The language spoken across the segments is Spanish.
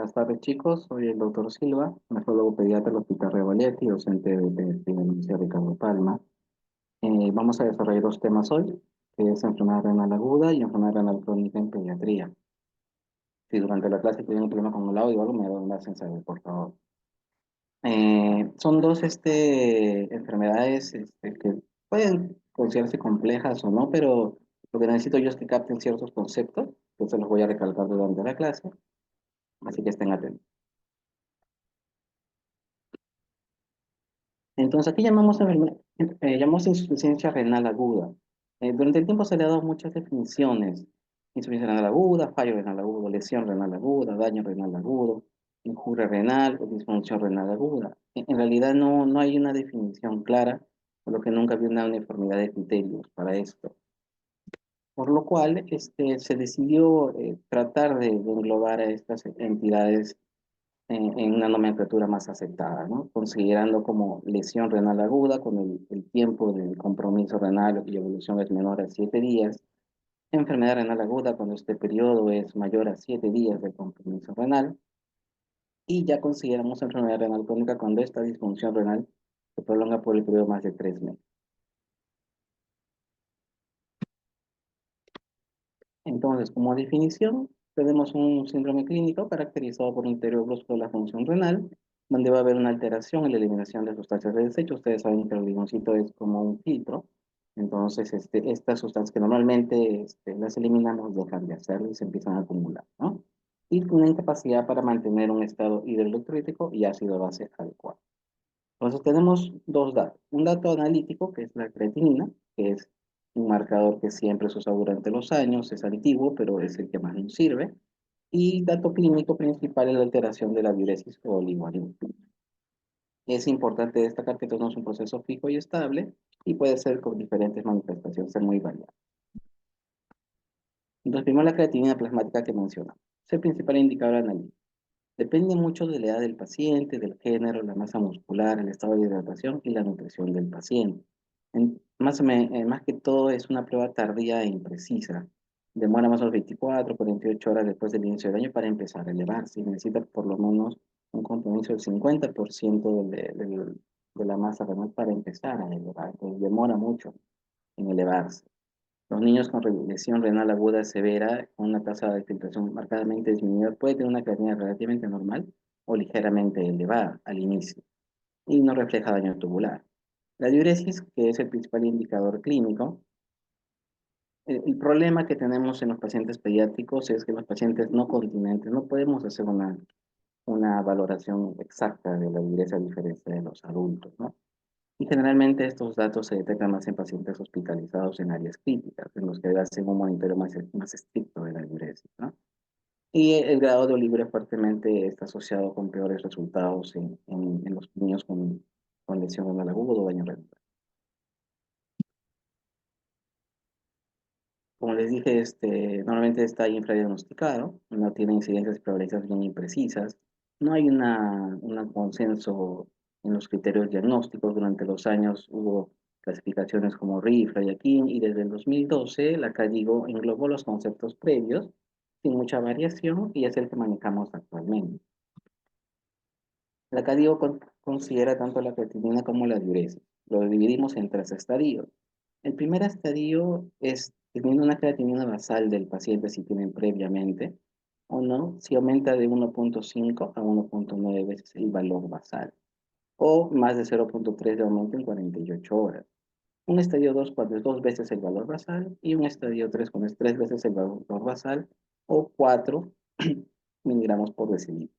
Buenas tardes, chicos. Soy el doctor Silva, nefrólogo pediatra del Hospital Revalietti, docente de la Universidad Ricardo Palma. Vamos a desarrollar dos temas hoy, que es enfermedad renal aguda y enfermedad renal crónica en pediatría. Si durante la clase tienen un problema con el audio o algo, me hacen saber, por favor. Son dos enfermedades que pueden considerarse complejas o no, pero lo que necesito yo es que capten ciertos conceptos, que se los voy a recalcar durante la clase, así que estén atentos. Entonces, aquí llamamos insuficiencia renal aguda. Durante el tiempo se le ha dado muchas definiciones. Insuficiencia renal aguda, fallo renal agudo, lesión renal aguda, daño renal agudo, injuria renal o disfunción renal aguda. En realidad no hay una definición clara, por lo que nunca había una uniformidad de criterios para esto. Por lo cual, se decidió tratar de englobar a estas entidades en una nomenclatura más aceptada, ¿no? Considerando como lesión renal aguda, con el tiempo del compromiso renal y evolución es menor a 7 días, enfermedad renal aguda cuando este periodo es mayor a 7 días del compromiso renal, y ya consideramos enfermedad renal crónica cuando esta disfunción renal se prolonga por el periodo más de 3 meses. Entonces, como definición, tenemos un síndrome clínico caracterizado por un deterioro brusco de la función renal, donde va a haber una alteración en la eliminación de sustancias de desecho. Ustedes saben que el riñoncito es como un filtro. Entonces, estas sustancias que normalmente las eliminamos dejan de hacerlo y se empiezan a acumular, ¿no? Y una incapacidad para mantener un estado hidroelectrólico y ácido base adecuado. Entonces tenemos dos datos. Un dato analítico, que es la creatinina, que es un marcador que siempre se usa durante los años, es antiguo, pero es el que más nos sirve. Y dato clínico principal es la alteración de la diuresis o oligoarimia. Es importante destacar que esto no es un proceso fijo y estable y puede ser con diferentes manifestaciones, ser muy variable. Entonces, primero la creatinina plasmática que mencionamos. Es el principal indicador analítico. Depende mucho de la edad del paciente, del género, la masa muscular, el estado de hidratación y la nutrición del paciente. Más que todo es una prueba tardía e imprecisa. Demora más o menos 24, 48 horas después del inicio del año para empezar a elevarse. Necesita por lo menos un compromiso del 50% de la masa renal para empezar a elevar. Entonces demora mucho en elevarse. Los niños con lesión renal aguda severa, con una tasa de filtración marcadamente disminuida, pueden tener una creatinina relativamente normal o ligeramente elevada al inicio y no refleja daño tubular. La diuresis, que es el principal indicador clínico, el problema que tenemos en los pacientes pediátricos es que los pacientes no continentes no podemos hacer una valoración exacta de la diuresis a diferencia de los adultos, ¿no? Y generalmente estos datos se detectan más en pacientes hospitalizados en áreas críticas, en los que hacen un monitoreo más estricto de la diuresis, ¿no? Y el grado de olivura fuertemente está asociado con peores resultados en los niños con lesión renal aguda o daño renal. Como les dije, normalmente está infradiagnosticado, no tiene incidencias y prevalencias bien imprecisas, no hay un consenso en los criterios diagnósticos. Durante los años hubo clasificaciones como RIFRA y AKIN, y desde el 2012 la CADIGO englobó los conceptos previos sin mucha variación y es el que manejamos actualmente. La CADIGO considera tanto la creatinina como la diuresis. Lo dividimos en 3 estadios. El primer estadio es teniendo una creatinina basal del paciente si tienen previamente o no, si aumenta de 1.5 a 1.9 veces el valor basal o más de 0.3 de aumento en 48 horas. Un estadio 2 cuando es 2 veces el valor basal y un estadio 3 cuando es 3 veces el valor basal o 4 miligramos por decilitro.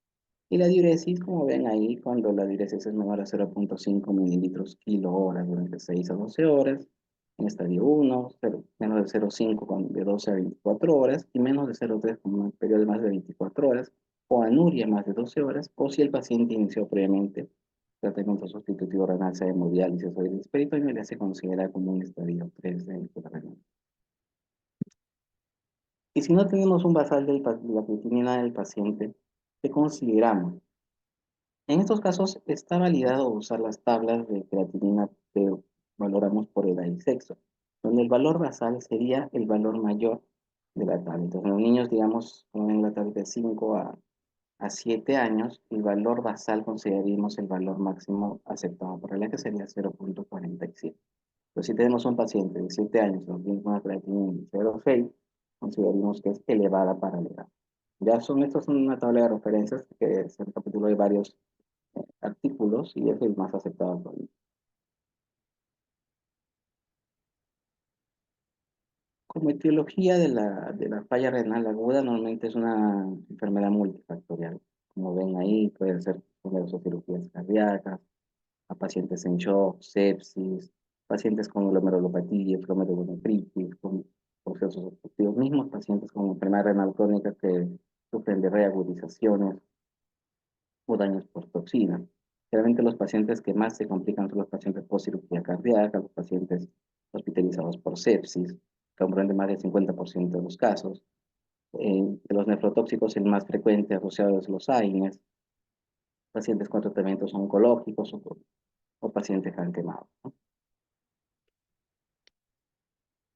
Y la diuresis, como ven ahí, cuando la diuresis es menor a 0.5 mililitros kilo hora durante 6 a 12 horas, en estadio 1, menos de 0.5 de 12 a 24 horas, y menos de 0.3 con un periodo de más de 24 horas, o anuria más de 12 horas, o si el paciente inició previamente tratamiento sustitutivo renal, sea hemodiálisis o diálisis peritoneal, se considera como un estadio 3 de renal. Y si no tenemos un basal de la creatinina del paciente, ¿qué consideramos? En estos casos está validado usar las tablas de creatinina que valoramos por edad y sexo, donde el valor basal sería el valor mayor de la tabla. Entonces, en los niños, digamos, como en la tabla de 5 a a 7 años, el valor basal consideraríamos el valor máximo aceptado por regla, que sería 0,47. Entonces, si tenemos un paciente de 7 años que tiene una creatinina de 0,6, consideramos que es elevada para la edad. Ya son, estos son una tabla de referencias que se recapituló de varios artículos y es el más aceptado por mí. Como etiología de la falla renal aguda, normalmente es una enfermedad multifactorial. Como ven ahí, puede ser por cirugías cardíacas, a pacientes en shock, sepsis, pacientes con glomerulopatía, glomerulonefritis, con procesos obstructivos, mismos pacientes con enfermedad renal crónica que sufren de reagudizaciones o daños por toxina. Generalmente los pacientes que más se complican son los pacientes post cirugía cardíaca, los pacientes hospitalizados por sepsis, que comprende más del 50% de los casos. De los nefrotóxicos, el más frecuente asociado es los AINES, pacientes con tratamientos oncológicos o pacientes que han quemado, ¿no?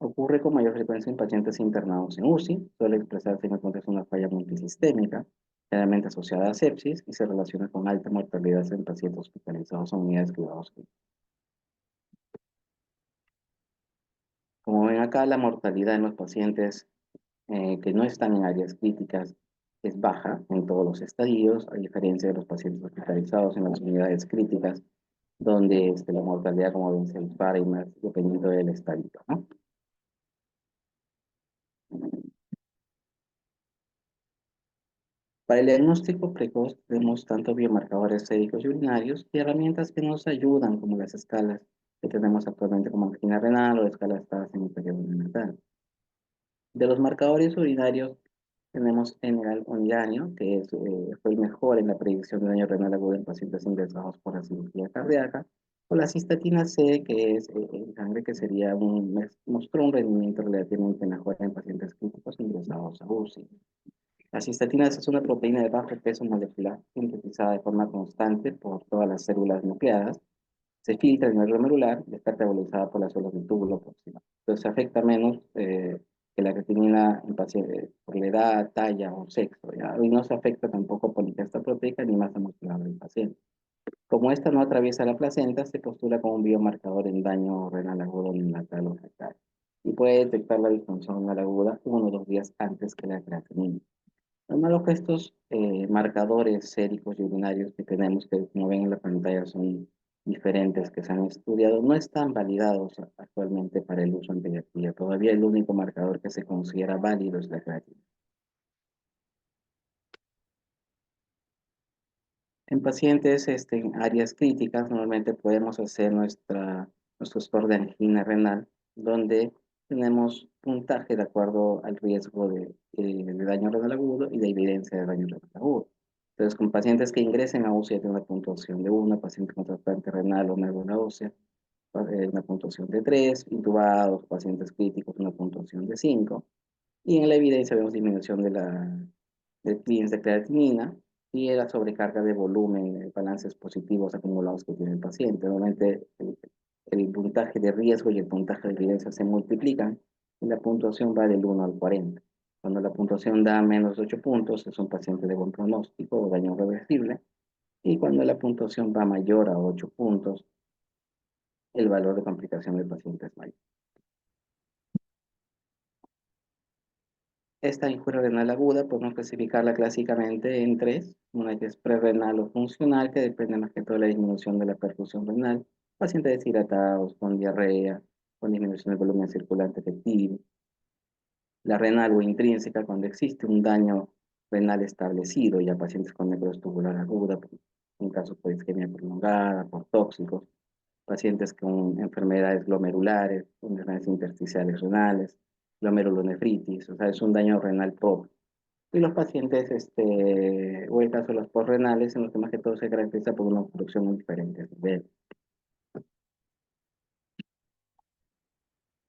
Ocurre con mayor frecuencia en pacientes internados en UCI, suele expresarse en el contexto de una falla multisistémica, generalmente asociada a sepsis y se relaciona con alta mortalidad en pacientes hospitalizados en unidades de cuidados. Como ven acá, la mortalidad en los pacientes que no están en áreas críticas es baja en todos los estadios, a diferencia de los pacientes hospitalizados en las unidades críticas, donde la mortalidad, como ven, se dispara y más dependiendo del estadio, ¿no? Para el diagnóstico precoz tenemos tanto biomarcadores séricos y urinarios y herramientas que nos ayudan, como las escalas que tenemos actualmente como angina renal o escalas estadas en el periodo neonatal. De los marcadores urinarios tenemos general urináneo, que fue el mejor en la predicción de daño renal agudo en pacientes ingresados por la cirugía cardíaca, o la cistatina C, que es en sangre, que sería mostró un rendimiento relativamente mejor en pacientes críticos ingresados a UCI. La cistatina es una proteína de bajo peso molecular sintetizada de forma constante por todas las células nucleadas, se filtra en el glomerular y está metabolizada por las células del túbulo proximal. Entonces afecta menos que la creatinina en pacientes por la edad, talla o sexo, ¿ya? Y no se afecta tampoco por ingesta proteica ni masa muscular del paciente. Como esta no atraviesa la placenta, se postula como un biomarcador en daño renal agudo neonatal o fetal y puede detectar la disfunción renal aguda 1 o 2 días antes que la creatinina. Lo malo que estos marcadores séricos y urinarios que tenemos, que como ven en la pantalla son diferentes que se han estudiado, no están validados actualmente para el uso en pediatría. Todavía el único marcador que se considera válido es la creatinina. En pacientes en áreas críticas, normalmente podemos hacer nuestro score de angina renal, donde tenemos puntaje de acuerdo al riesgo de daño renal agudo y de evidencia de daño renal agudo. Entonces, con pacientes que ingresen a UCI tienen una puntuación de 1, paciente con trasplante renal o médula ósea, una puntuación de 3, intubados, pacientes críticos, una puntuación de 5. Y en la evidencia vemos disminución del clearance de creatinina y la sobrecarga de volumen, balances positivos acumulados que tiene el paciente. Normalmente el puntaje de riesgo y el puntaje de evidencia se multiplican y la puntuación va del 1 al 40. Cuando la puntuación da menos de 8 puntos, es un paciente de buen pronóstico o daño reversible. Y cuando la puntuación va mayor a 8 puntos, el valor de complicación del paciente es mayor. Esta injuria renal aguda podemos clasificarla clásicamente en tres. Una que es prerrenal o funcional, que depende más que todo de la disminución de la perfusión renal. Pacientes deshidratados, con diarrea, con disminución del volumen circulante efectivo. La renal o intrínseca, cuando existe un daño renal establecido, ya pacientes con necrosis tubular aguda, en caso de isquemia prolongada, por tóxicos. Pacientes con enfermedades glomerulares, enfermedades intersticiales renales, glomerulonefritis, o sea, es un daño renal propio. Y los pacientes, o el caso de los postrenales, en los que más que todo se caracteriza por una obstrucción en diferentes niveles.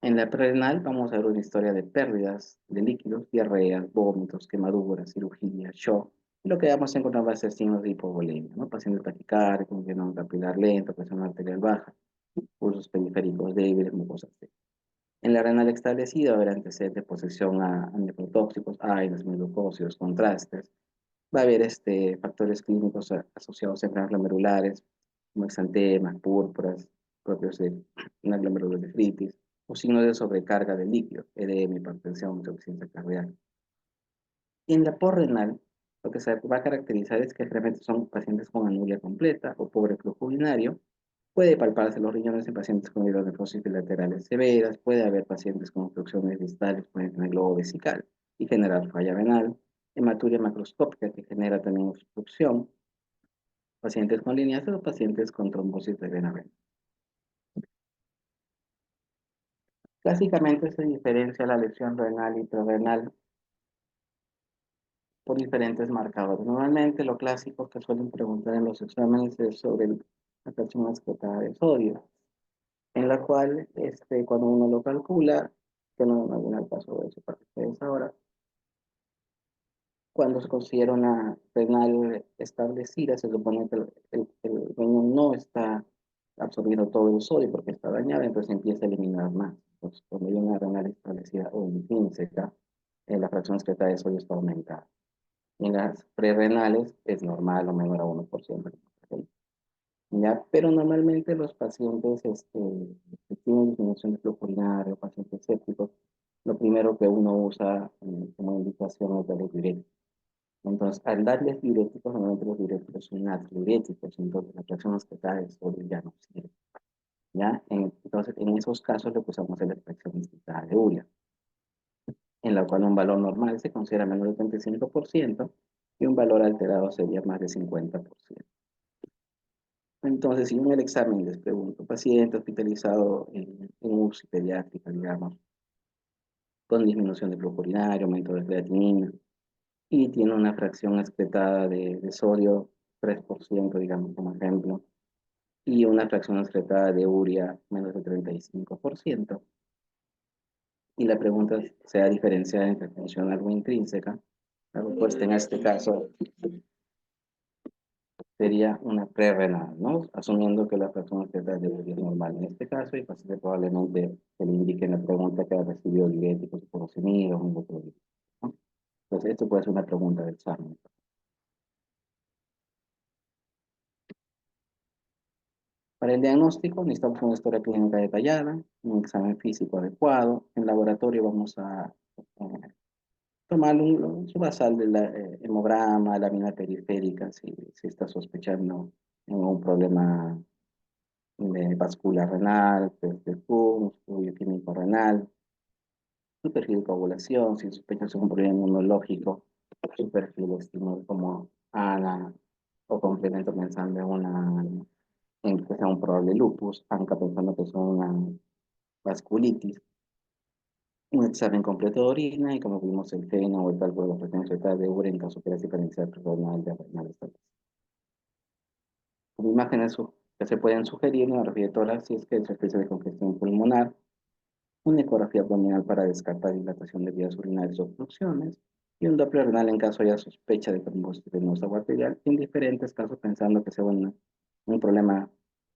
En la prerenal vamos a ver una historia de pérdidas de líquidos, diarreas, vómitos, quemaduras, cirugía, shock. Y lo que vamos a encontrar va a ser signos de hipovolemia, ¿no? Pacientes taquicárdicos, llenado capilar lento, presión arterial baja, pulsos periféricos débiles, mucosas. En la renal establecida va a haber antecedentes de posesión a nefrotóxicos, AINES, glucósidos, contrastes, Va a haber factores clínicos asociados a enfermedades glomerulares, como exantemas, púrpuras, propios de una glomerulonefritis, o signos de sobrecarga de líquido, edema, hipertensión, insuficiencia cardíaca. Y en la porrenal, lo que se va a caracterizar es que realmente son pacientes con anuria completa o pobre flujo urinario. Puede palparse los riñones en pacientes con hidronefrosis bilaterales severas. Puede haber pacientes con obstrucciones distales, pueden tener globo vesical y generar falla renal. Hematuria macroscópica que genera también obstrucción. Pacientes con lineaces o pacientes con trombosis de vena vena. Clásicamente se diferencia la lesión renal y prerrenal por diferentes marcadores. Normalmente lo clásico que suelen preguntar en los exámenes es sobre la fracción excretada de sodio, en la cual cuando uno lo calcula, que no viene al paso de eso para ustedes ahora, cuando se considera una renal establecida, se supone que el riñón no está absorbiendo todo el sodio porque está dañado, entonces empieza a eliminar más. Entonces, cuando hay una renal establecida o intrínseca, la fracción excretada de sodio está aumentada. En las prerrenales es normal o menor a 1%. ¿Ya? Pero normalmente los pacientes que tienen disminución de flujo urinario, pacientes sépticos, lo primero que uno usa como indicación es darles diuréticos. Entonces, al darles diuréticos, normalmente los diuréticos son natriuréticos, entonces la fracción excretada de sodio ya no sirve. ¿Ya? Entonces, en esos casos lo que usamos es la fracción excretada de urea, en la cual un valor normal se considera menor del 35% y un valor alterado sería más del 50%. Entonces, si en el examen les pregunto, paciente hospitalizado en UCI pediátrica, digamos, con disminución de flujo urinario, aumento de creatinina, y tiene una fracción excretada de sodio 3%, digamos, como ejemplo, y una fracción excretada de urea menos del 35%, y la pregunta sea diferenciada entre funcional o intrínseca, la respuesta en este caso sería una prerrenal, ¿no? Asumiendo que la persona que está de es normal en este caso y paciente probablemente se le indique en la pregunta que ha recibido diuréticos por o un otro, ¿no? Entonces, esto puede ser una pregunta de examen. Para el diagnóstico necesitamos una historia clínica detallada, un examen físico adecuado. En laboratorio vamos a tomar su basal del hemograma, lámina periférica, si está sospechando en un problema de vascular renal, test de PUM, estudio químico renal, su perfil de coagulación, si sospechas un problema inmunológico, su perfil de estímulo como ANA o complemento pensando en que sea un probable lupus, ANCA pensando que sea una vasculitis, un examen completo de orina y como vimos el FENO o el cálculo de la frecuencia total de urea en caso que sea diferencial renal de renal establecido. Como imágenes que se pueden sugerir, una revisión de tórax si es que hay sospecha de congestión pulmonar, una ecografía abdominal para descartar dilatación de vías urinarias o obstrucciones, y un Doppler renal en caso haya sospecha de trombosis venosa o arterial, en diferentes casos pensando que sea un problema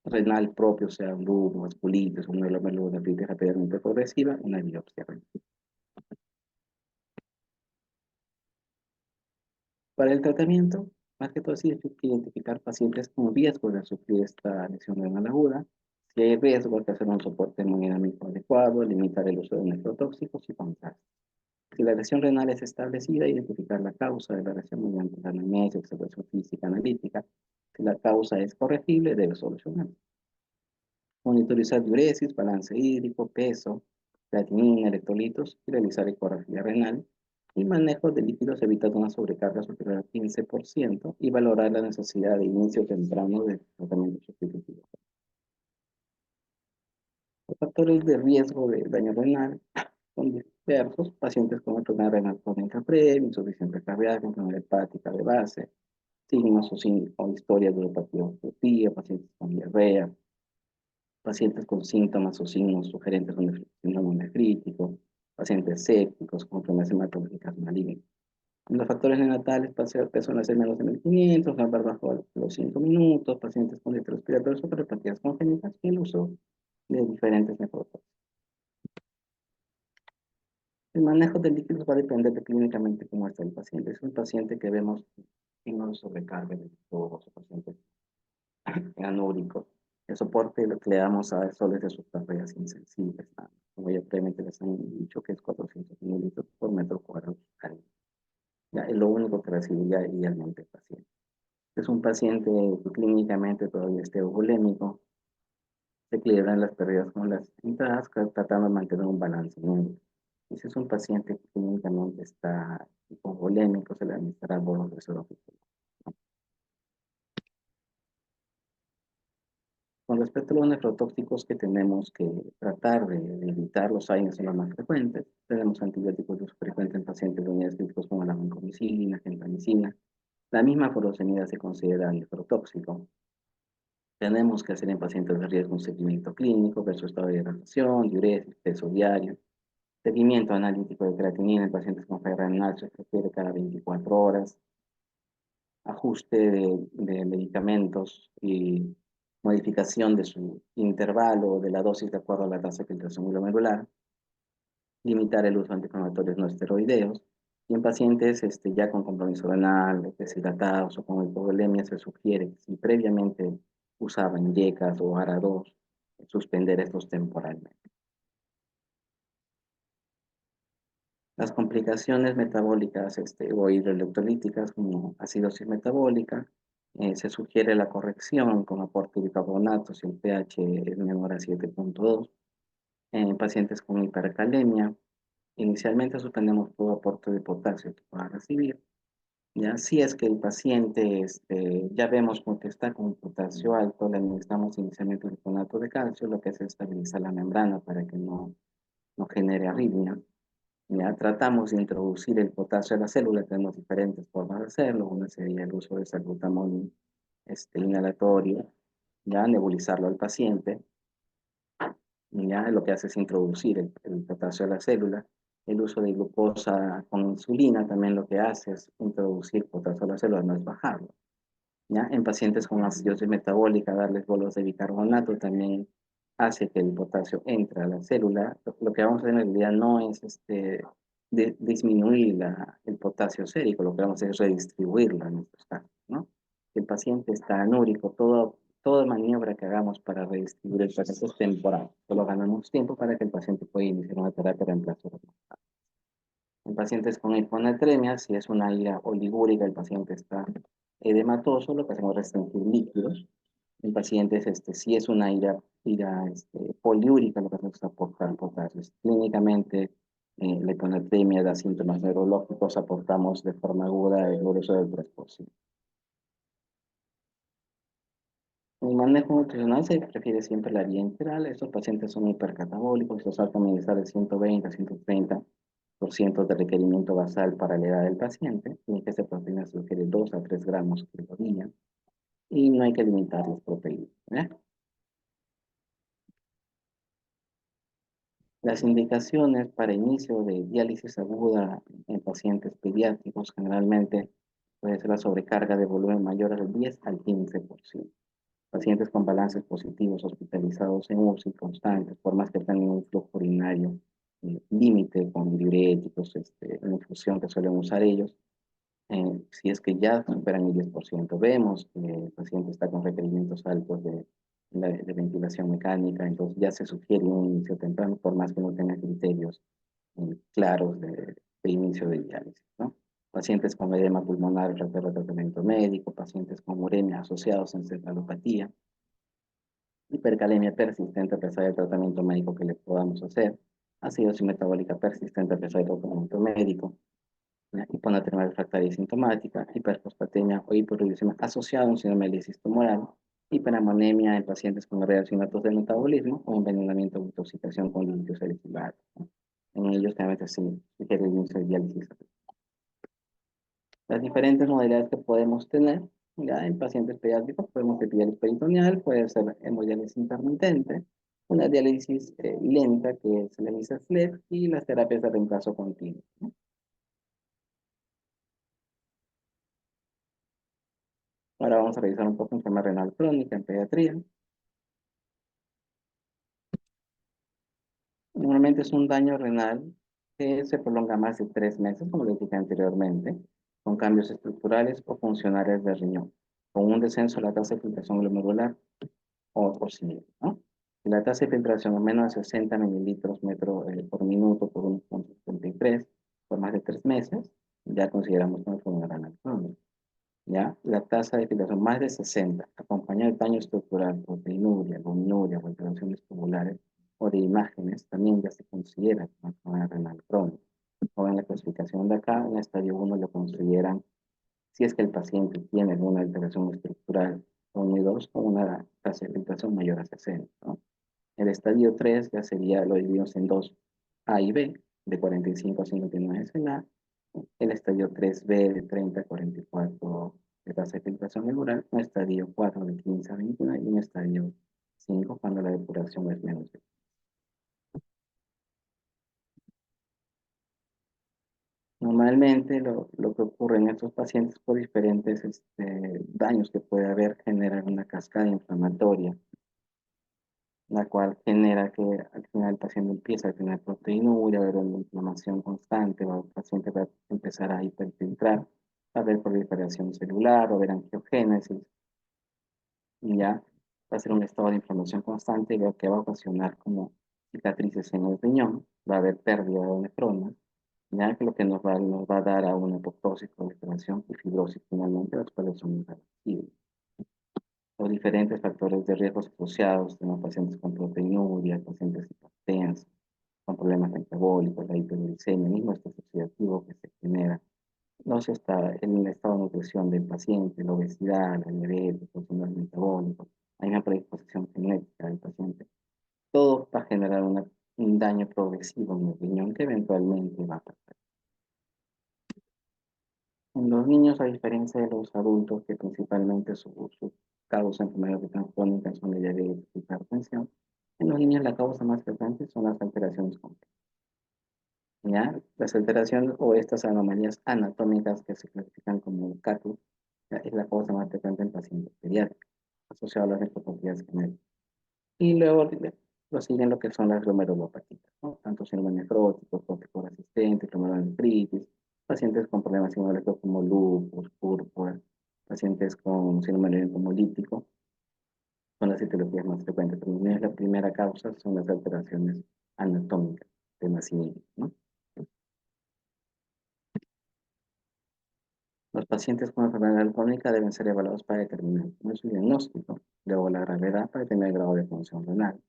renal propio, sea un lupus, vasculitis, una glomerulonefritis rápidamente progresiva, una biopsia renal. Para el tratamiento, más que todo es identificar pacientes con riesgo de sufrir esta lesión renal aguda. Si hay riesgo, hay que hacer un soporte hemodinámico adecuado, limitar el uso de nefrotóxicos y contrastes. Si la lesión renal es establecida, identificar la causa de la lesión mediante la anamnesia, observación física, analítica. Si la causa es corregible, debe solucionarse. Monitorizar diuresis, balance hídrico, peso, creatinina, electrolitos y realizar ecografía renal. Y manejo de líquidos evitando una sobrecarga superior al 15% y valorar la necesidad de inicio temprano de tratamiento sustitutivo. Los factores de riesgo de daño renal son diversos, pacientes con enfermedad renal crónica previa, insuficiencia cardíaca, enfermedad hepática de base, signos o historias de hepatía obstructiva, pacientes con diarrea, pacientes con síntomas o signos sugerentes de un síndrome nefrítico, pacientes sépticos con enfermedades hematológicas malignas. Los factores neonatales, peso nacer menos de 1500, ganar bajo los 5 minutos, pacientes con distrés respiratorio, superhepatías congénitas y el uso de diferentes nefrotóxicos. El manejo de líquidos va a depender de clínicamente cómo está el paciente. Es un paciente que vemos signos de sobrecarga de todos los pacientes anúricos. El soporte lo que le damos a solo es de sustancias insensibles, ¿no? Como ya previamente les han dicho, que es 400 mililitros por metro cuadrado al día. Ya, es lo único que recibiría idealmente el paciente. Es un paciente que clínicamente todavía esté volémico, se equilibran las pérdidas con las entradas, tratando de mantener un balance. Y si es un paciente que clínicamente está hipovolémico, se le administrará bonos de suero. Con respecto a los nefrotóxicos que tenemos que tratar de evitar, los AINES son los más frecuentes. Tenemos antibióticos de uso frecuente en pacientes de unidades críticas como la vancomicina, gentamicina. La misma furosemida se considera nefrotóxico. Tenemos que hacer en pacientes de riesgo un seguimiento clínico, ver su estado de hidratación, diuresis, peso diario. Seguimiento analítico de creatinina en pacientes con falla renal se refiere cada 24 horas. Ajuste de medicamentos y modificación de su intervalo de la dosis de acuerdo a la tasa de filtración glomerular, limitar el uso de antiinflamatorios no esteroideos, y en pacientes ya con compromiso renal, deshidratados o con hipovolemia se sugiere que si previamente usaban YECAS o ARA2, suspender estos temporalmente. Las complicaciones metabólicas o hidroelectrolíticas como acidosis metabólica, se sugiere la corrección con aporte de bicarbonato si el pH es menor a 7.2. En pacientes con hipercalemia, inicialmente suspendemos todo aporte de potasio que pueda recibir. Ya si es que el paciente ya vemos que está con potasio alto, le administramos inicialmente bicarbonato de calcio, lo que hace es estabilizar la membrana para que no genere arritmia. Ya tratamos de introducir el potasio a la célula, tenemos diferentes formas de hacerlo. Una sería el uso de salbutamol inhalatorio, ya nebulizarlo al paciente. Ya lo que hace es introducir el potasio a la célula. El uso de glucosa con insulina también lo que hace es introducir potasio a la célula, no es bajarlo. ¿Ya? En pacientes con acidosis metabólica, darles bolos de bicarbonato también hace que el potasio entre a la célula. Lo que vamos a hacer en realidad no es disminuir el potasio sérico, lo que vamos a hacer es redistribuirlo en nuestros casos, ¿no? Si el paciente está anúrico, toda maniobra que hagamos para redistribuir el potasio es temporal. Solo ganamos tiempo para que el paciente pueda iniciar una terapia de reemplazo. En pacientes con hiponatremia, si es una ira oligúrica, el paciente está edematoso, lo que hacemos es restringir líquidos. En pacientes, si es una ira poliúrica, lo que hacemos es aportar potasio. Clínicamente, la hiponatremia da síntomas neurológicos, aportamos de forma aguda el grueso del 3%. En el manejo nutricional se prefiere siempre la vía enteral. Estos pacientes son hipercatabólicos, los altos de 120 a 130% de requerimiento basal para la edad del paciente. La ingesta de proteína se requiere 2 a 3 gramos por día y no hay que limitar las proteínas, ¿eh? Las indicaciones para inicio de diálisis aguda en pacientes pediátricos generalmente puede ser la sobrecarga de volumen mayor al 10 al 15%. Pacientes con balances positivos hospitalizados en UCI constantes, por más que tengan un flujo urinario límite con diuréticos, una infusión que suelen usar ellos, si es que ya superan el 10%, vemos que el paciente está con requerimientos altos de ventilación mecánica, entonces ya se sugiere un inicio temprano, por más que no tenga criterios claros de inicio de diálisis, ¿no? Pacientes con edema pulmonar, requiere tratamiento médico, pacientes con uremia asociados a encefalopatía, hipercalemia persistente a pesar del tratamiento médico que le podamos hacer, acidosis metabólica persistente a pesar del tratamiento médico, hiponatremia refractaria sintomática, hiperfosfatemia o hiporuricemia asociada a un síndrome de lisis tumoral, hiperamonemia en pacientes con reaccionatos de metabolismo o envenenamiento o intoxicación con líquidos saliculares, ¿no? En ellos realmente se requiere el inicio de diálisis. Las diferentes modalidades que podemos tener, ya en pacientes pediátricos podemos ser diálisis peritoneal, puede ser hemodiálisis intermitente, una diálisis lenta que se le dice FLEP y las terapias de reemplazo continuo, ¿no? Ahora vamos a revisar un poco enfermedad renal crónica en pediatría. Normalmente es un daño renal que se prolonga más de 3 meses, como les dije anteriormente. con cambios estructurales o funcionales del riñón, con un descenso de la tasa de filtración glomerular o similar, ¿no? Si la tasa de filtración es menos de 60 mililitros por minuto por 1,73 por más de 3 meses, ya consideramos una enfermedad renal crónica. ¿Ya? La tasa de filtración más de 60, acompañada de daño estructural, proteinuria, albuminuria, o alteraciones tubulares o de imágenes, también ya se considera una enfermedad renal crónica. O en la clasificación de acá, en el estadio 1 lo consideran si es que el paciente tiene alguna alteración estructural, 1 y 2, con una tasa de filtración mayor a 60, ¿no? El estadio 3 ya sería, lo dividimos en dos, A y B, de 45 a 59 SLA. El estadio 3B de 30 a 44 de tasa de filtración neural, un estadio 4 de 15 a 21 y un estadio 5 cuando la depuración es menos de. Normalmente lo que ocurre en estos pacientes por diferentes daños que puede haber genera una cascada inflamatoria, la cual genera que al final el paciente empieza a tener proteinuria, va a haber una inflamación constante, el paciente va a empezar a hiperfiltrar, va a haber proliferación celular, va a haber angiogénesis, y ya va a ser un estado de inflamación constante y lo que va a ocasionar como cicatrices en el riñón, va a haber pérdida de nefronas, ya que lo que nos va a dar a una apoptosis, proliferación y fibrosis finalmente, las cuales son irreversibles. Los diferentes factores de riesgo asociados, tenemos pacientes con proteinuria, pacientes hipertensos, con problemas metabólicos, la hiperglicemia, mismo estrés oxidativo que se genera, no se está en el estado de nutrición del paciente, la obesidad, la diabetes, los síndromes metabólicos, hay una predisposición genética del paciente. Todo va a generar un daño progresivo en el riñón que eventualmente va a pasar. En los niños, a diferencia de los adultos, que principalmente su causa de enfermedades crónicas son de diabetes y hipertensión, en los niños la causa más frecuente son las alteraciones complejas. ¿Ya? Las alteraciones o estas anomalías anatómicas que se clasifican como CATU es la causa más frecuente en pacientes pediátricos, asociado a las nefropatías genéticas. Y luego lo siguen lo que son las glomerulopatías, ¿no? Tanto síndrome nefrótico, córtico resistente, glomerulonefritis, pacientes con problemas inmunológicos como lupus, púrpura, pacientes con síndrome hemolítico, son las etiologías más frecuentes. Pero no es la primera causa, son las alteraciones anatómicas de nacimiento, ¿no? Los pacientes con enfermedad crónica deben ser evaluados para determinar su diagnóstico, luego la gravedad para determinar el grado de función renal,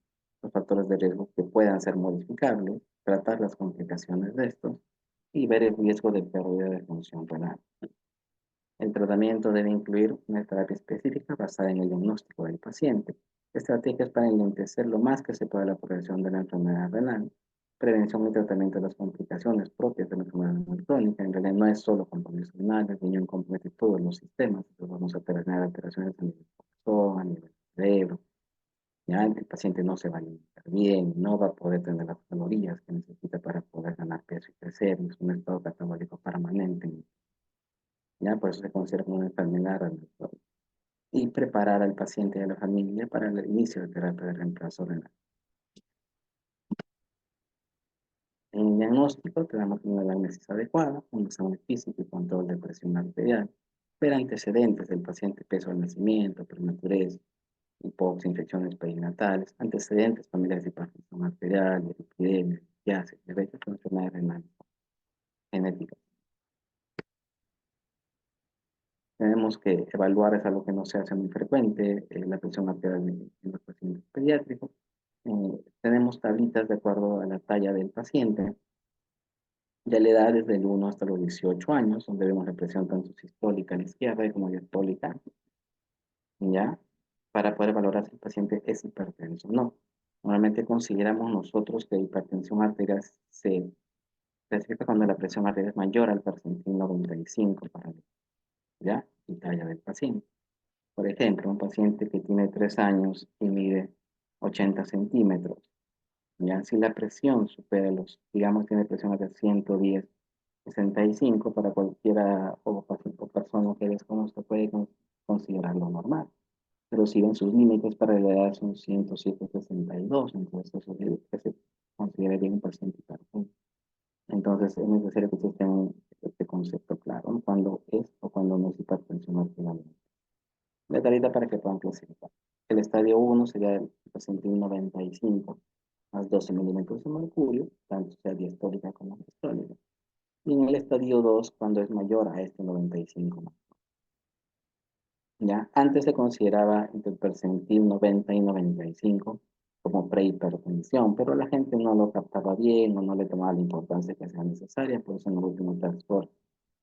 los factores de riesgo que puedan ser modificables, tratar las complicaciones de estos y ver el riesgo de pérdida de función renal. El tratamiento debe incluir una terapia específica basada en el diagnóstico del paciente, estrategias para enlentecer lo más que se pueda la progresión de la enfermedad renal, prevención y tratamiento de las complicaciones propias de la enfermedad renal crónica. En realidad no es solo compromiso renal, el riñón compromete todos los sistemas, entonces vamos a tener alteraciones a nivel del corazón, a nivel del cerebro, ya el paciente no se va a alimentar bien, no va a poder tener las calorías que necesita para poder ganar peso y crecer, es un estado catabólico permanente, ya por eso se considera como una enfermedad renal crónica. Y preparar al paciente y a la familia para el inicio de terapia de reemplazo renal. En el diagnóstico tenemos una anamnesis adecuada, un examen físico y control de presión arterial, ver antecedentes del paciente, peso al nacimiento, prematurez, hipoxia, infecciones perinatales, antecedentes familiares de hipertensión arterial, de epidemia, diabetes, diabetes, enfermedades renales genéticas. Tenemos que evaluar, es algo que no se hace muy frecuente, la presión arterial en los pacientes pediátricos. Tenemos tablitas de acuerdo a la talla del paciente, de la edad desde el 1 hasta los 18 años, donde vemos la presión tanto sistólica a la izquierda como diastólica, ¿ya? Para poder valorar si el paciente es hipertenso o no. Normalmente consideramos nosotros que la hipertensión arterial se clasifica cuando la presión arterial es mayor al percentil 95 para ¿ya? Y talla del paciente. Por ejemplo, un paciente que tiene 3 años y mide 80 centímetros, ya si la presión supera digamos, tiene presión de 110, 65 para cualquiera o persona que desconozca puede considerarlo normal. Pero si ven sus límites para la edad son 107, 62, entonces eso se consideraría un paciente hipertenso. Entonces es necesario que ustedes tengan este concepto claro, ¿no? Cuando Letalidad para que puedan clasificar. El estadio 1 sería el percentil 95 más 12 milímetros de mercurio, tanto sea diastólica como sistólica. Y en el estadio 2 cuando es mayor a este 95. ¿Ya? Antes se consideraba entre el percentil 90 y 95 como prehipertensión, pero la gente no lo captaba bien o no le tomaba la importancia que sea necesaria, por eso en el último task force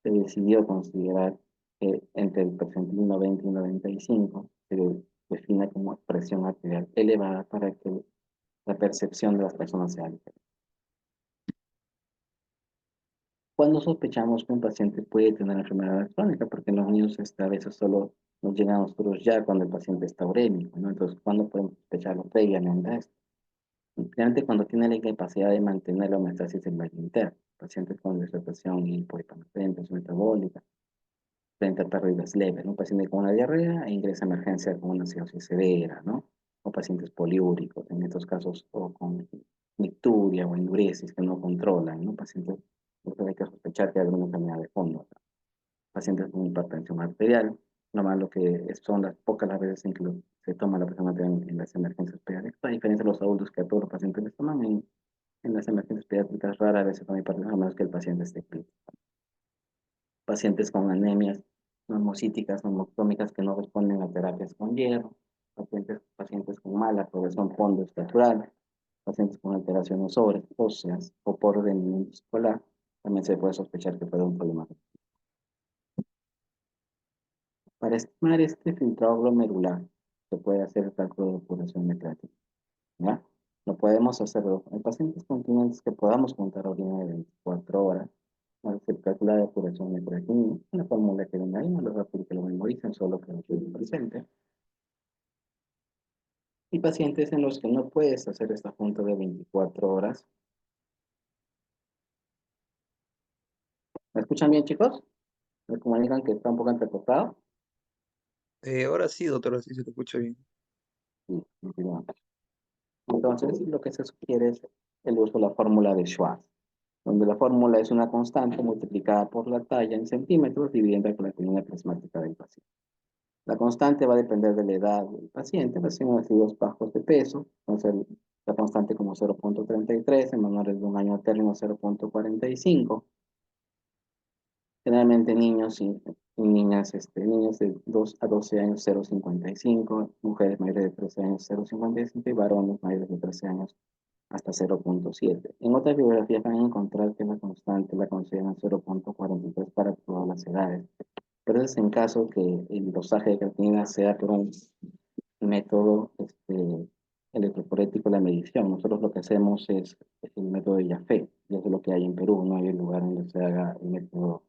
se decidió considerar que entre el percentil 90 y 95 se define como presión arterial elevada para que la percepción de las personas sea diferente. Cuando sospechamos que un paciente puede tener enfermedad crónica, porque en los niños a veces solo nos llegan a nosotros ya cuando el paciente está urémico, ¿no? Entonces, ¿cuándo podemos sospecharlo previamente a esto? Simplemente cuando tiene la incapacidad de mantener la homeostasis en el interno, pacientes con deshidratación hipohipertensión, presión metabólica, frente a pérdidas leves, ¿no? Un paciente con una diarrea e ingresa a emergencia con una cirrosis severa, ¿no? O pacientes poliúricos, en estos casos, o con nicturia o enuresis que no controlan, ¿no? Pacientes, hay que sospechar que hay alguna enfermedad de fondo, ¿no? Pacientes con hipertensión arterial, nomás lo que son las pocas las veces en que se toma la presión arterial en las emergencias pediátricas, a diferencia de los adultos que a todos los pacientes les toman en las emergencias pediátricas, rara vez se toma hipertensión, a menos que el paciente esté crítico. Pacientes con anemias normocíticas, normoctómicas que no responden a terapias con hierro, pacientes con mala progresión fondo-estructural, pacientes con alteraciones óseas o por rendimiento escolar, también se puede sospechar que puede haber un problema. Para estimar este filtrado glomerular, se puede hacer el cálculo de depuración de creatina, ¿ya? Lo podemos hacerlo en pacientes continentes que podamos contar orina de 24 horas. Se calcula la depuración de creatinina, la fórmula que venga ahí, no les voy a pedir que lo memoricen, solo que lo tienen presente. Y pacientes en los que no puedes hacer esta junta de 24 horas. ¿Me escuchan bien, chicos? Me comunican que está un poco entrecortado. Ahora sí, doctor, sí se te escucha bien. Sí, continuamos. Entonces, lo que se sugiere es el uso de la fórmula de Schwartz, donde la fórmula es una constante multiplicada por la talla en centímetros dividida por la creatinina plasmática del paciente. La constante va a depender de la edad del paciente, recién nacidos bajos de peso, entonces la constante como 0.33, en menores de un año término 0.45. Generalmente niños y niñas, niños de 2 a 12 años 0.55, mujeres mayores de 13 años 0.55 y varones mayores de 13 años hasta 0.7. En otras bibliografías van a encontrar que la constante la consideran 0.43 para todas las edades, pero es en caso que el dosaje de creatinina sea por un método electroforético de la medición. Nosotros lo que hacemos es el método de Jaffe, y eso es lo que hay en Perú, no hay lugar donde se haga el método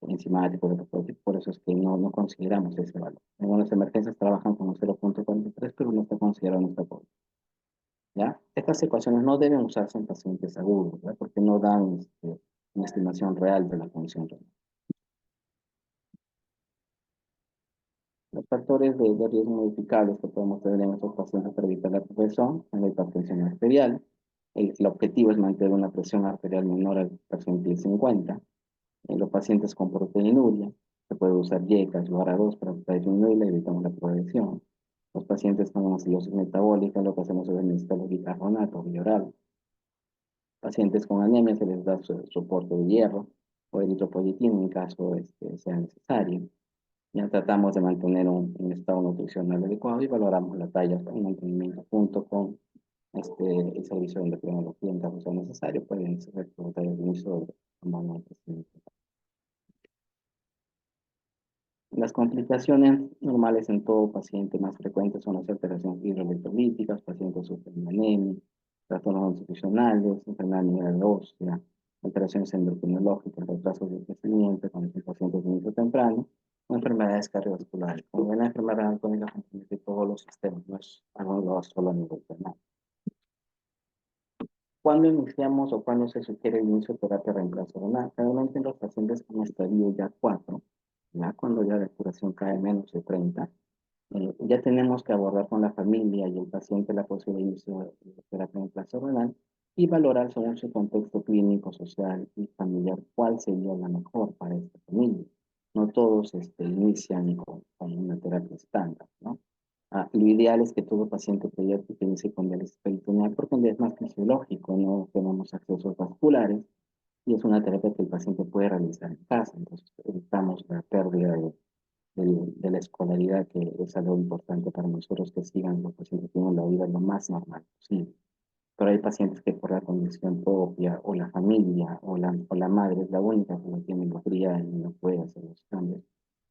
enzimático, electroforético, por eso es que no consideramos ese valor. En algunas emergencias trabajan con 0.43, pero no está considerado en esta forma. ¿Ya? Estas ecuaciones no deben usarse en pacientes agudos, ¿verdad? Porque no dan una estimación real de la función renal. Los factores de riesgo modificables que podemos tener en estos pacientes para evitar la progresión en la hipertensión arterial. El objetivo es mantener una presión arterial menor al percentil 50. En los pacientes con proteinuria, se puede usar YECA, UARA2 para disminuirla y evitamos la progresión. Los pacientes con acidosis metabólica, lo que hacemos es administrar bicarbonato bioral. Pacientes con anemia se les da soporte de hierro o eritropoyetina en caso sea necesario. Ya tratamos de mantener un estado nutricional adecuado y valoramos la talla en mantenimiento junto con el servicio de endocrinología en caso sea necesario. Pueden ser tallas de inicio de hormona. Las complicaciones normales en todo paciente más frecuentes son las alteraciones hidroelectrolíticas, pacientes sufren anemia, trastornos nutricionales, enfermedad mineral ósea, alteraciones endocrinológicas, retrasos de crecimiento, con los pacientes de inicio temprano, o enfermedades cardiovasculares. Como ven, la enfermedad crónica compromete todos los sistemas, no es algo solo a nivel renal. ¿Cuándo iniciamos o cuándo se sugiere el inicio de terapia de reemplazo renal? Generalmente en los pacientes con estadio ya 4, ya cuando ya la curación cae menos de 30, ya tenemos que abordar con la familia y el paciente la posible inicio de terapia de reemplazo renal y valorar según su contexto clínico, social y familiar cuál sería la mejor para esta familia. no todos inician con una terapia estándar, ¿no? Lo ideal es que todo paciente pediátrico inicie con diálisis peritoneal porque es más fisiológico, no tenemos accesos vasculares y es una terapia que el paciente puede realizar en casa, entonces evitamos la pérdida de la escolaridad, que es algo importante para nosotros que sigan los pacientes tienen la vida lo más normal posible. Pero hay pacientes que por la condición propia o la familia o la madre es la única que no tiene mejoría y no puede hacer los cambios.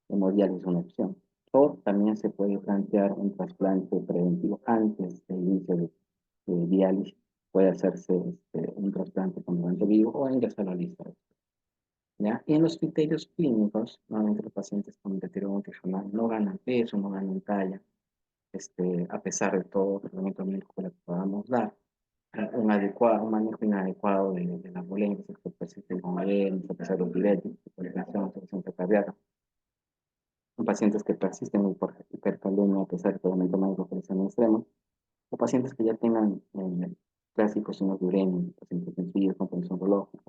Hemodiálisis es una opción. O también se puede plantear un trasplante preventivo antes del inicio de diálisis. Puede hacerse un trasplante con donante vivo o ingresar a la lista. ¿Ya? Y en los criterios clínicos, normalmente los pacientes con deterioro nutricional no ganan peso, no ganan talla, a pesar de todo el tratamiento médico que les podamos dar. Un manejo inadecuado de las dolencias que persisten con ADN, a pesar de los diabetes, hipertensión, insuficiencia cardíaca. Son pacientes que persisten en hipercalemia a pesar de tratamiento médico que les en extremos, o pacientes que ya tengan clásicos signos de uremia, pacientes sencillos con tensión urológica,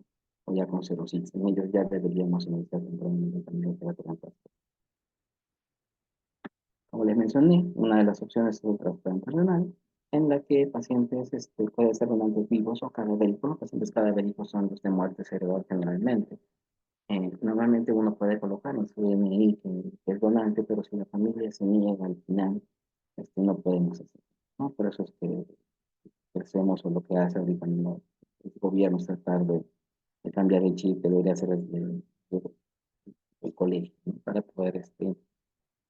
o ya con cirrosis. En ellos ya deberíamos iniciar un tratamiento también de terapia. Como les mencioné, una de las opciones es el trasplante renal, en la que pacientes pueden ser donantes vivos o cadavéricos. Los pacientes cadavéricos son los de muerte cerebral generalmente. Normalmente uno puede colocar en su DNI que es donante, pero si la familia se niega al final, no podemos hacer, ¿no? Por eso es que hacemos o lo que hace ahorita mismo el gobierno es tratar de cambiar el chip que debería ser el colegio, ¿no? Para poder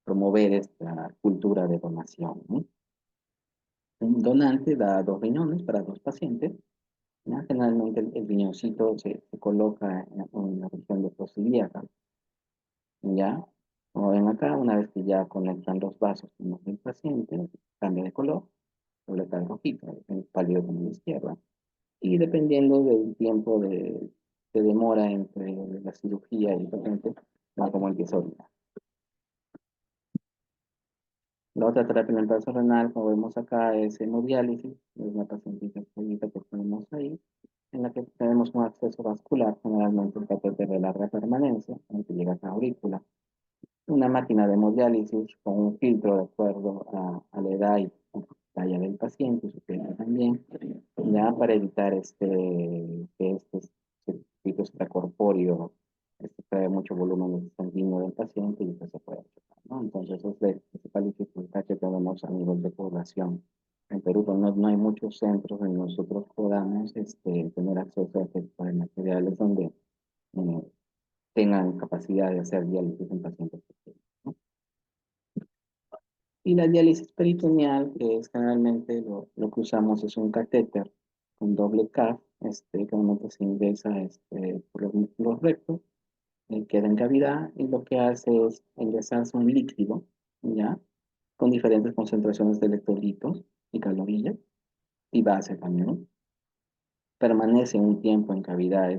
promover esta cultura de donación, ¿no? Un donante da 2 riñones para 2 pacientes, ¿ya? Generalmente el riñoncito se coloca en la región de ilíaca, ¿ya? Como ven acá, una vez que ya conectan los vasos con el paciente, cambia de color, sobre el rojito, el pálido como la izquierda, y dependiendo del tiempo de demora entre la cirugía y el paciente, va como empieza a orinar. La otra terapia en el vaso renal, como vemos acá, es hemodiálisis, es una pacientita que ponemos ahí, en la que tenemos un acceso vascular, generalmente un catéter de larga permanencia, en que llega a la aurícula, una máquina de hemodiálisis con un filtro de acuerdo a la edad y talla del paciente, su peso también, ya para evitar que circuito extracorpóreo trae mucho volumen sanguíneo del paciente y que se puede chocar, ¿no? Entonces, esa es la principal dificultad que tenemos a nivel de población. En Perú pues, no hay muchos centros donde nosotros podamos tener acceso a este tipo de materiales donde eh, tengan capacidad de hacer diálisis en pacientes pequeños, ¿no? Y la diálisis peritoneal, que es generalmente lo que usamos, es un catéter con doble CAF, que normalmente se ingresa por los rectos, queda en cavidad y lo que hace es ingresarse un líquido, ¿ya? Con diferentes concentraciones de electrolitos y calorías y base también, ¿no? Permanece un tiempo en cavidad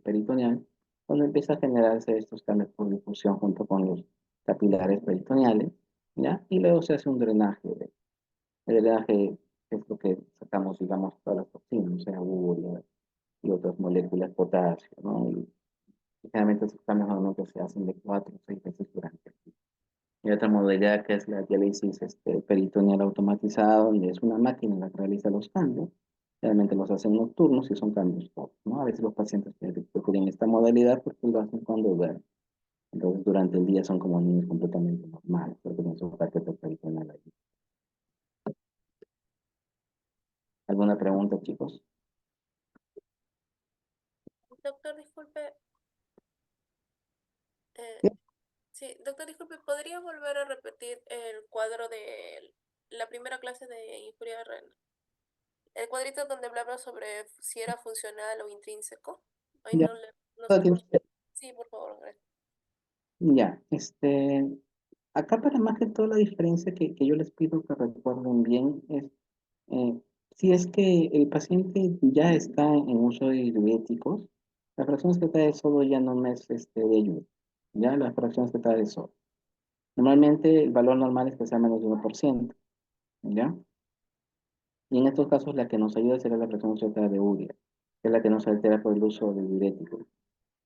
peritoneal, cuando empieza a generarse estos cambios por difusión junto con los capilares peritoneales, ¿ya? Y luego se hace un drenaje. El drenaje es lo que sacamos, digamos, todas las toxinas, o sea, urea y otras moléculas, potasio, ¿no? Y generalmente esos cambios normalmente se hacen de 4 o 6 veces durante el día. Y otra modalidad que es la diálisis peritoneal automatizada, donde es una máquina la que realiza los cambios. Realmente los hacen nocturnos y son cambios pop, ¿no? A veces los pacientes prefieren esta modalidad porque lo hacen cuando duermen. Entonces, durante el día son como niños completamente normales, porque tienen su paquete peritoneal ahí. ¿Alguna pregunta, chicos? Doctor, disculpe, Sí. sí, doctor, disculpe, ¿podría volver a repetir el cuadro de la primera clase de injuria renal? El cuadrito donde hablaba sobre si era funcional o intrínseco. Ay, Ya, no todo estamos. tiene- Sí, por favor, gracias. ya, acá para más que todo la diferencia que yo les pido que recuerden bien es, eh, si es que el paciente ya está en uso de diuréticos, las fracciones que trae de sodio ya no es de ayuda, ya las fracciones que trae de sodio. Normalmente el valor normal es que sea menos de 1%, ¿ya? Y en estos casos la que nos ayuda será la fracción Z de urea, que es la que nos altera por el uso de diuréticos.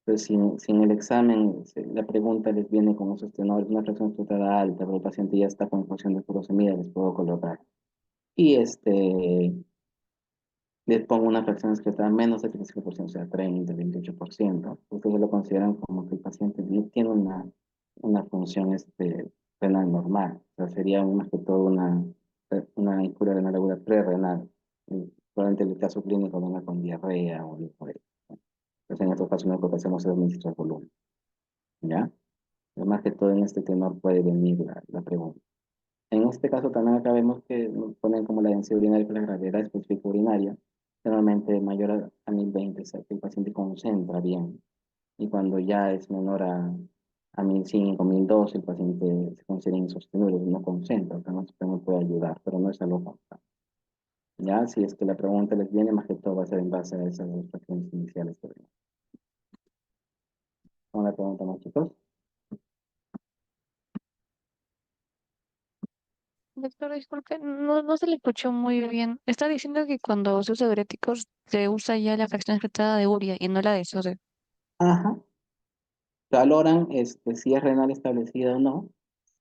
Entonces, si en el examen la pregunta les viene con esos tenores, una fracción estructurada alta, pero el paciente ya está con función de furosemida, les puedo colocar. Y les pongo una fracción excretada menos del 35%, o sea, 30, 28%. Ustedes lo consideran como que el paciente tiene una función renal normal. O sea, sería más que todo una injuria renal aguda prerrenal. Y probablemente el caso clínico venga con diarrea o linfodema. Entonces, en estos casos, lo que hacemos es administrar volumen. ¿Ya? Pero más que todo en este tenor puede venir la pregunta. En este caso también acá vemos que nos ponen como la densidad urinaria con la gravedad específica urinaria, generalmente mayor a 1020, o sea que el paciente concentra bien. Y cuando ya es menor a 1005, 1002, el paciente se considera insostenible, no concentra, o sea, no puede ayudar, pero no es algo constante. Ya, si es que la pregunta les viene, más que todo va a ser en base a esas dos fracciones iniciales que vemos. ¿Una pregunta más, chicos? Doctor, disculpe, no se le escuchó muy bien. Está diciendo que cuando se usa diuréticos se usa ya la fracción excretada de urea y no la de sodio. Ajá. Valoran si es renal establecida o no,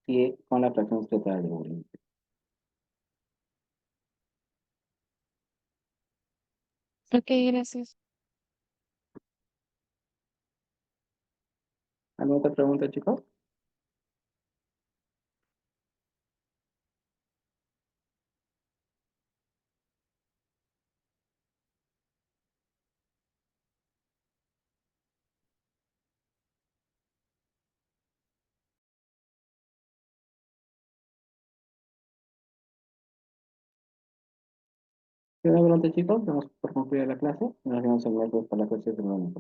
si con la fracción excretada de urea. Ok, gracias. ¿Alguna otra pregunta, chicos? ¿Alguna pregunta, chicos? Vamos por concluir la clase. Nos vemos el miércoles para la clase de nuevo.